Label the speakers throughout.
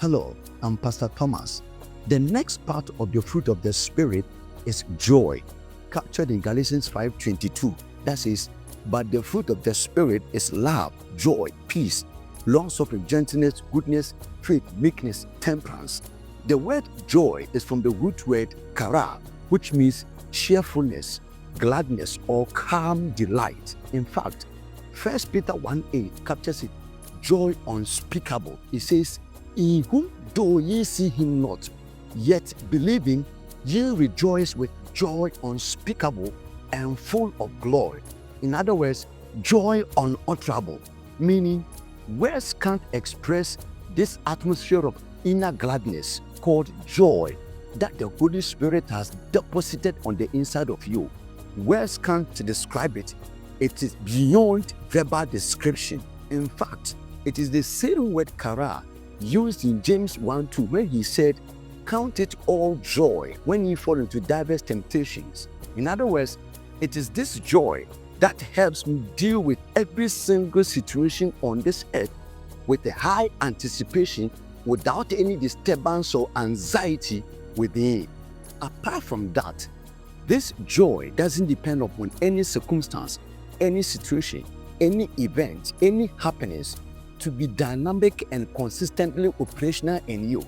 Speaker 1: Hello, I'm Pastor Thomas. The next part of the fruit of the Spirit is joy, captured in Galatians 5:22. That says, but the fruit of the Spirit is love, joy, peace, long-suffering, gentleness, goodness, faith, meekness, temperance. The word joy is from the root word kara, which means cheerfulness, gladness, or calm delight. In fact, 1 Peter 1:8 captures it, joy unspeakable. It says, in whom though ye see him not, yet believing, ye rejoice with joy unspeakable and full of glory. In other words, joy unutterable, meaning words can't express this atmosphere of inner gladness called joy that the Holy Spirit has deposited on the inside of you. Words can't describe it. It is beyond verbal description. In fact, it is the same word kara used in James 1:2 when he said, count it all joy when you fall into diverse temptations. In other words, it is this joy that helps me deal with every single situation on this earth with a high anticipation without any disturbance or anxiety within. Apart from that, this joy doesn't depend upon any circumstance, any situation, any event, any happiness to be dynamic and consistently operational in you.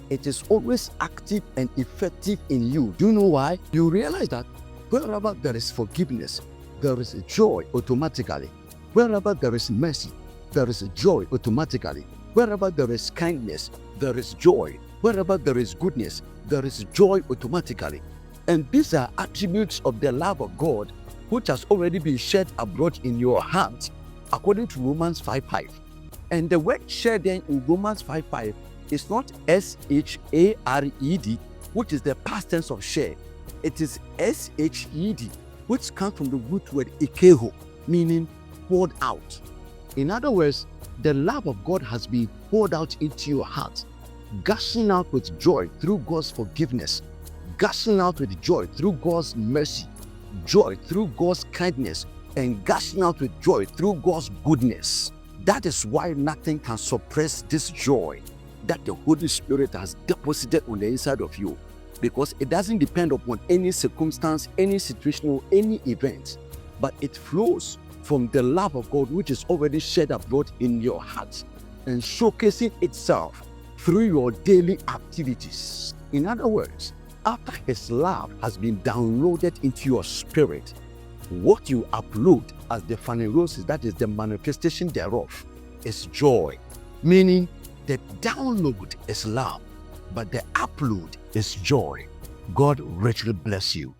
Speaker 1: It is always active and effective in you. Do you know why? You realize that wherever there is forgiveness, there is joy automatically. Wherever there is mercy, there is joy automatically. Wherever there is kindness, there is joy. Wherever there is goodness, there is joy automatically. And these are attributes of the love of God, which has already been shed abroad in your heart, according to Romans 5:5. And the word shared then in Romans 5:5 is not S-H-A-R-E-D, which is the past tense of share. It is S-H-E-D, which comes from the root word ikeho, meaning poured out. In other words, the love of God has been poured out into your heart, gushing out with joy through God's forgiveness, gushing out with joy through God's mercy, joy through God's kindness, and gushing out with joy through God's goodness. That is why nothing can suppress this joy that the Holy Spirit has deposited on the inside of you, because it doesn't depend upon any circumstance, any situation, or any event, but it flows from the love of God which is already shed abroad in your heart and showcasing itself through your daily activities. In other words, after His love has been downloaded into your spirit, what you upload as the phanerosis, that is the manifestation thereof, is joy. Meaning the download is love, but the upload is joy. God richly bless you.